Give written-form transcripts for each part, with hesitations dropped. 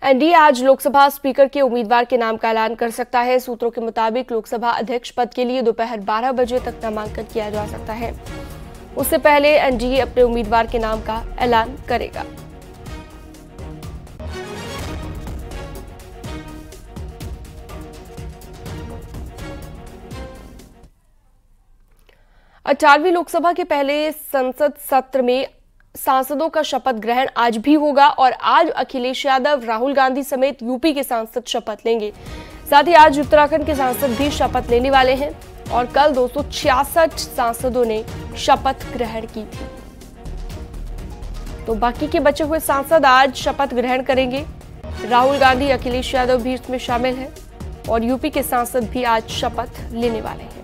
NDA आज Lok Sabha speaker के उम्मीदवार के नाम का ऐलान कर सकता है। सूत्रों के मुताबिक लोकसभा अध्यक्ष पद के लिए दोपहर 12 बजे तक नामांकन किया जा सकता है। उससे पहले एनडीए अपने उम्मीदवार के नाम का ऐलान करेगा। अठारहवीं लोकसभा के पहले संसद सत्र में सांसदों का शपथ ग्रहण आज भी होगा और आज अखिलेश यादव, राहुल गांधी समेत यूपी के सांसद शपथ लेंगे। साथ ही आज उत्तराखंड के सांसद भी शपथ लेने वाले हैं और कल 266 सांसदों ने शपथ ग्रहण की थी। तो बाकी के बचे हुए सांसद आज शपथ ग्रहण करेंगे। राहुल गांधी, अखिलेश यादव भी इसमें शामिल हैं और यूपी के सांसद भी आज शपथ लेने वाले हैं।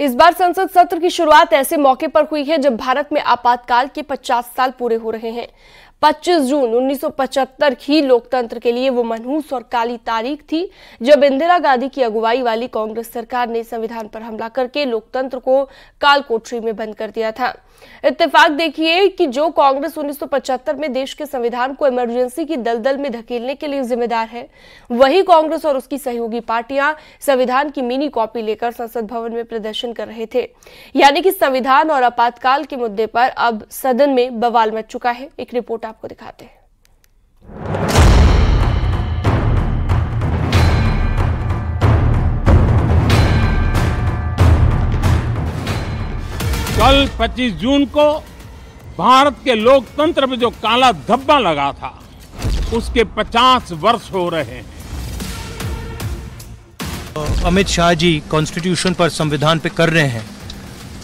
इस बार संसद सत्र की शुरुआत ऐसे मौके पर हुई है जब भारत में आपातकाल के 50 साल पूरे हो रहे हैं। 25 जून 1975 ही लोकतंत्र के लिए वो मनहूस और काली तारीख थी जब इंदिरा गांधी की अगुवाई वाली कांग्रेस सरकार ने संविधान पर हमला करके लोकतंत्र को कालकोठरी में बंद कर दिया था। इत्तेफाक देखिए कि जो कांग्रेस 1975 में देश के संविधान को इमरजेंसी की दलदल में धकेलने के लिए जिम्मेदार है, वही कांग्रेस और उसकी सहयोगी पार्टियां संविधान की मिनी कॉपी लेकर संसद भवन में प्रदर्शन कर रहे थे। यानी कि संविधान और आपातकाल के मुद्दे पर अब सदन में बवाल मच चुका है। एक रिपोर्ट आपको दिखाते हैं। कल 25 जून को भारत के लोकतंत्र में जो काला धब्बा लगा था, उसके 50 वर्ष हो रहे हैं। अमित शाह जी कॉन्स्टिट्यूशन पर, संविधान पे कर रहे हैं,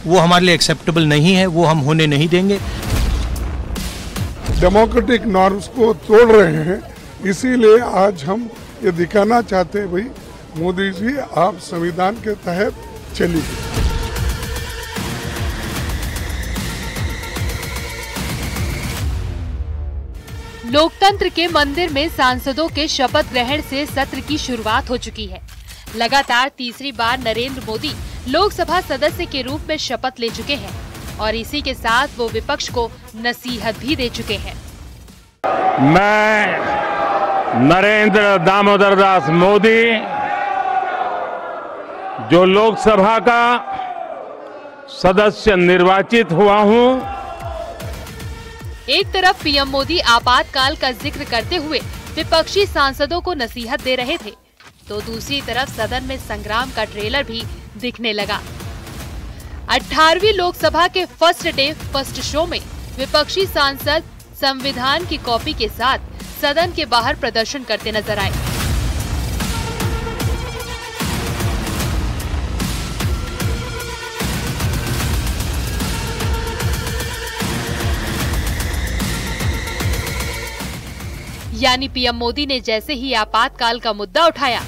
वो हमारे लिए एक्सेप्टेबल नहीं है, वो हम होने नहीं देंगे। डेमोक्रेटिक नॉर्म्स को तोड़ रहे हैं, इसीलिए आज हम ये दिखाना चाहते हैं, भाई मोदी जी आप संविधान के तहत चलिए। लोकतंत्र के मंदिर में सांसदों के शपथ ग्रहण से सत्र की शुरुआत हो चुकी है। लगातार तीसरी बार नरेंद्र मोदी लोकसभा सदस्य के रूप में शपथ ले चुके हैं और इसी के साथ वो विपक्ष को नसीहत भी दे चुके हैं। मैं नरेंद्र दामोदर दास मोदी, जो लोकसभा का सदस्य निर्वाचित हुआ हूं। एक तरफ पीएम मोदी आपातकाल का जिक्र करते हुए विपक्षी सांसदों को नसीहत दे रहे थे, तो दूसरी तरफ सदन में संग्राम का ट्रेलर भी दिखने लगा। 18वीं लोकसभा के फर्स्ट डे फर्स्ट शो में विपक्षी सांसद संविधान की कॉपी के साथ सदन के बाहर प्रदर्शन करते नजर आए। यानी पीएम मोदी ने जैसे ही आपातकाल का मुद्दा उठाया,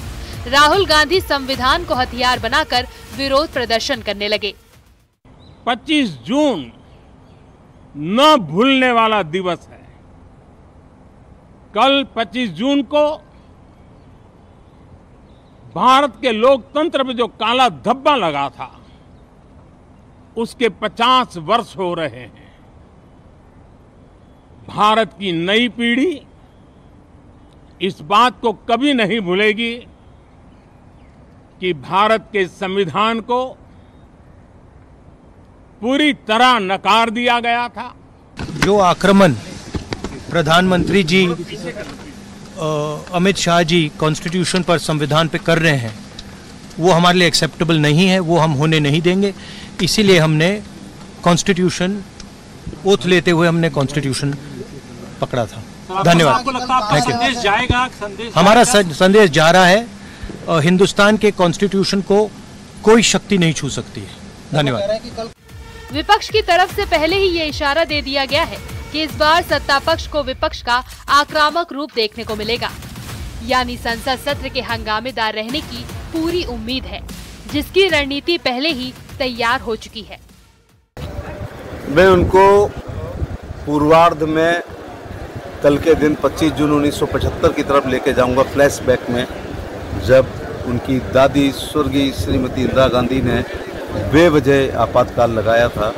राहुल गांधी संविधान को हथियार बनाकर विरोध प्रदर्शन करने लगे। 25 जून न भूलने वाला दिवस है। कल 25 जून को भारत के लोकतंत्र में जो काला धब्बा लगा था, उसके 50 वर्ष हो रहे हैं। भारत की नई पीढ़ी इस बात को कभी नहीं भूलेगी कि भारत के संविधान को पूरी तरह नकार दिया गया था। जो आक्रमण प्रधानमंत्री जी अमित शाह जी कॉन्स्टिट्यूशन पर, संविधान पे कर रहे हैं, वो हमारे लिए एक्सेप्टेबल नहीं है, वो हम होने नहीं देंगे। इसीलिए हमने कॉन्स्टिट्यूशन ओथ लेते हुए हमने कॉन्स्टिट्यूशन पकड़ा था। धन्यवाद। संदेश जाएगा, हमारा संदेश जा रहा है। हिंदुस्तान के कॉन्स्टिट्यूशन को कोई शक्ति नहीं छू सकती है। धन्यवाद। विपक्ष की तरफ से पहले ही ये इशारा दे दिया गया है कि इस बार सत्ता पक्ष को विपक्ष का आक्रामक रूप देखने को मिलेगा। यानी संसद सत्र के हंगामेदार रहने की पूरी उम्मीद है, जिसकी रणनीति पहले ही तैयार हो चुकी है। मैं उनको पूर्वार्ध में कल के दिन 25 जून 1975 की तरफ लेके जाऊंगा, फ्लैशबैक में, जब उनकी दादी स्वर्गीय श्रीमती इंदिरा गांधी ने बेवजह आपातकाल लगाया था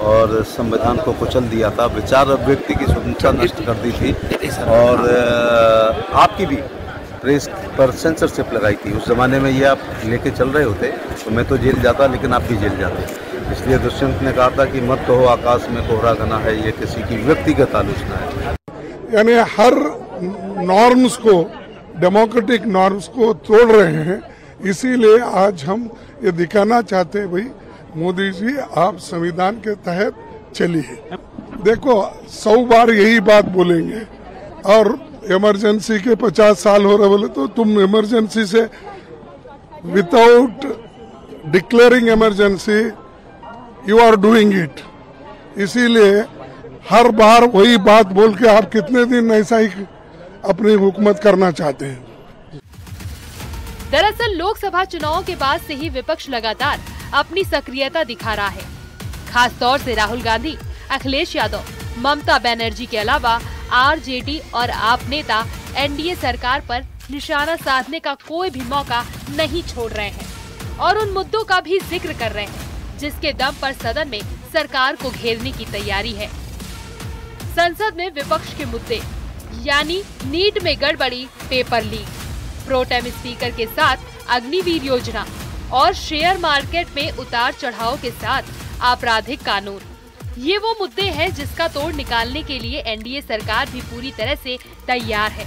और संविधान को कुचल दिया था, विचार अभिव्यक्ति की स्वतंत्रता नष्ट कर दी थी और आपकी भी प्रेस पर सेंसरशिप लगाई थी। उस ज़माने में ये आप लेके चल रहे होते तो मैं तो जेल जाता, लेकिन आप भी जेल जाते। इसलिए दुष्यंत ने कहा था कि मत तो हो आकाश में कोहरा घना है, ये किसी की व्यक्तिगत आलोचना है। यानी हर नॉर्म्स को, डेमोक्रेटिक नॉर्म्स को तोड़ रहे हैं। इसीलिए आज हम ये दिखाना चाहते हैं, भाई मोदी जी आप संविधान के तहत चलिए। देखो 100 बार यही बात बोलेंगे और इमरजेंसी के 50 साल हो रहे बोले तो तुम इमरजेंसी से without declaring emergency you are doing it. इसीलिए हर बार वही बात बोल के आप कितने दिन ऐसा ही अपनी हुकूमत करना चाहते हैं। दरअसल लोकसभा चुनाव के बाद से ही विपक्ष लगातार अपनी सक्रियता दिखा रहा है। खास तौर से राहुल गांधी, अखिलेश यादव, ममता बनर्जी के अलावा आरजेडी और आप नेता एनडीए सरकार पर निशाना साधने का कोई भी मौका नहीं छोड़ रहे हैं और उन मुद्दों का भी जिक्र कर रहे हैं जिसके दम पर सदन में सरकार को घेरने की तैयारी है। संसद में विपक्ष के मुद्दे यानी नीट में गड़बड़ी, पेपर लीक, प्रोटेम स्पीकर के साथ अग्निवीर योजना और शेयर मार्केट में उतार चढ़ाव के साथ आपराधिक कानून, ये वो मुद्दे हैं जिसका तोड़ निकालने के लिए एनडीए सरकार भी पूरी तरह से तैयार है।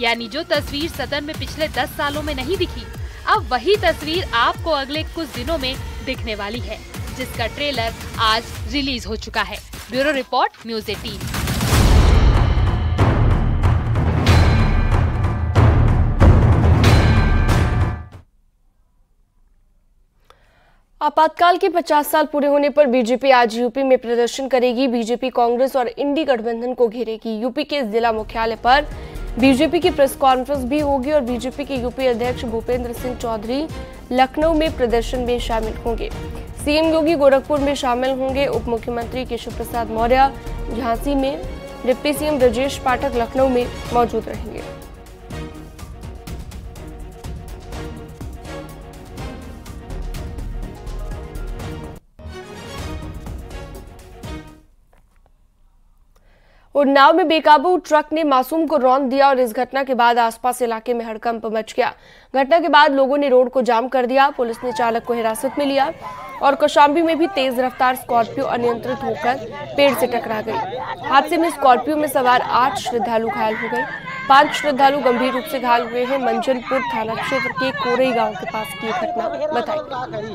यानी जो तस्वीर सदन में पिछले 10 सालों में नहीं दिखी, अब वही तस्वीर आपको अगले कुछ दिनों में दिखने वाली है, जिसका ट्रेलर आज रिलीज हो चुका है। Bureau report, news 18। आपातकाल के 50 साल पूरे होने पर बीजेपी आज यूपी में प्रदर्शन करेगी। बीजेपी कांग्रेस और इंडी गठबंधन को घेरेगी। यूपी के जिला मुख्यालय पर बीजेपी की प्रेस कॉन्फ्रेंस भी होगी और बीजेपी के यूपी अध्यक्ष भूपेंद्र सिंह चौधरी लखनऊ में प्रदर्शन में शामिल होंगे। सीएम योगी गोरखपुर में शामिल होंगे। उप मुख्यमंत्री केशव प्रसाद मौर्य झांसी में, डिप्टी सीएम ब्रजेश पाठक लखनऊ में मौजूद रहेंगे। उन्नाव में बेकाबू ट्रक ने मासूम को रौंद दिया और इस घटना के बाद आसपास इलाके में हड़कंप मच गया। घटना के बाद लोगों ने रोड को जाम कर दिया। पुलिस ने चालक को हिरासत में लिया और कौशाम्बी में भी तेज रफ्तार स्कॉर्पियो अनियंत्रित होकर पेड़ से टकरा गई। हादसे में स्कॉर्पियो में सवार 8 श्रद्धालु घायल हो गए। 5 श्रद्धालु गंभीर रूप से घायल हुए हैं। मंजनपुर थाना क्षेत्र के कोरई गांव के पास की घटना बताई गई।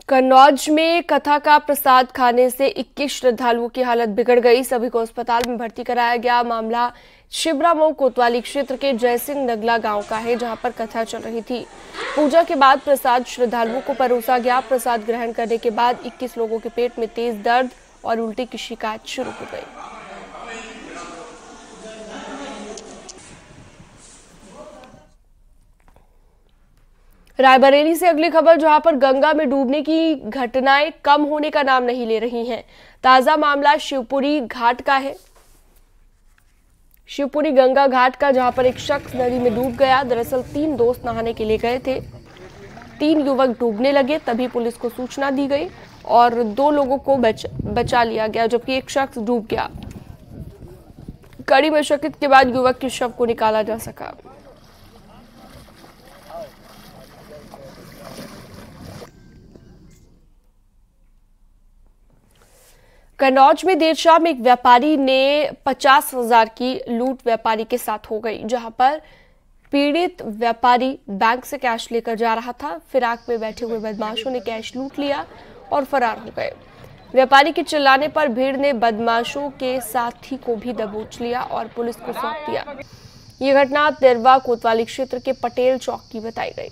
कन्नौज में कथा का प्रसाद खाने से 21 श्रद्धालुओं की हालत बिगड़ गई। सभी को अस्पताल में भर्ती कराया गया। मामला शिबरामऊ कोतवाली क्षेत्र के जयसिंह नगला गांव का है, जहां पर कथा चल रही थी। पूजा के बाद प्रसाद श्रद्धालुओं को परोसा गया। प्रसाद ग्रहण करने के बाद 21 लोगों के पेट में तेज दर्द और उल्टी की शिकायत शुरू हो गई। रायबरेली से अगली खबर, जहां पर गंगा में डूबने की घटनाएं कम होने का नाम नहीं ले रही हैं। ताजा मामला शिवपुरी घाट का है। शिवपुरी गंगा घाट का, जहां पर एक शख्स नदी में डूब गया। दरअसल 3 दोस्त नहाने के लिए गए थे। 3 युवक डूबने लगे, तभी पुलिस को सूचना दी गई और 2 लोगों को बचा लिया गया, जबकि एक शख्स डूब गया। कड़ी मशक्कत के बाद युवक के शव को निकाला जा सका। कन्नौज में देर शाम एक व्यापारी ने 50,000 की लूट व्यापारी के साथ हो गई, जहां पर पीड़ित व्यापारी बैंक से कैश लेकर जा रहा था। फिराक में बैठे हुए बदमाशों ने कैश लूट लिया और फरार हो गए। व्यापारी के चिल्लाने पर भीड़ ने बदमाशों के साथी को भी दबोच लिया और पुलिस को सौंप दिया। ये घटना तिरवा कोतवाली क्षेत्र के पटेल चौक की बताई गई।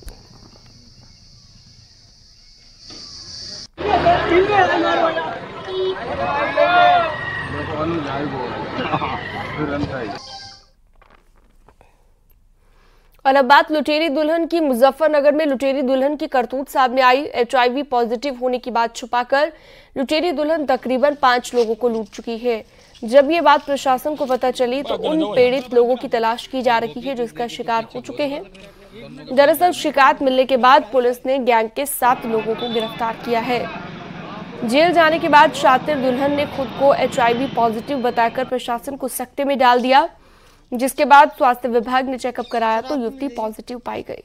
और अब बात लुटेरी दुल्हन की। मुजफ्फरनगर में लुटेरी दुल्हन की करतूत सामने आई। HIV पॉजिटिव होने की बात छुपाकर लुटेरी दुल्हन तकरीबन 5 लोगों को लूट चुकी है। जब ये बात प्रशासन को पता चली तो उन पीड़ित लोगों की तलाश की जा रही है जो इसका शिकार हो चुके हैं। दरअसल शिकायत मिलने के बाद पुलिस ने गैंग के 7 लोगों को गिरफ्तार किया है। जेल जाने के बाद शातिर दुल्हन ने खुद को HIV पॉजिटिव बताकर प्रशासन को सकते में डाल दिया, जिसके बाद स्वास्थ्य विभाग ने चेकअप कराया तो युवती पॉजिटिव पाई गई।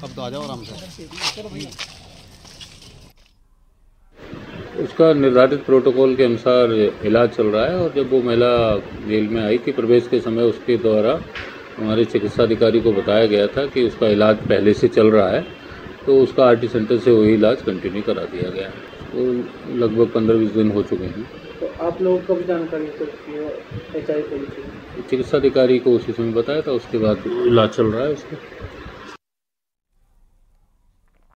अब तो आ जाओ आराम से। उसका निर्धारित प्रोटोकॉल के अनुसार इलाज चल रहा है और जब वो महिला जेल में आई थी प्रवेश के समय उसके द्वारा हमारे चिकित्सा अधिकारी को बताया गया था कि उसका इलाज पहले से चल रहा है, तो उसका RT सेंटर से वही इलाज कंटिन्यू करा दिया गया। तो लगभग 15-20 दिन हो चुके हैं। तो आप लोगों को भी जानकारी HIV पॉजिटिव चिकित्सा अधिकारी को उसी समय बताया था, उसके बाद इलाज चल रहा है उसका।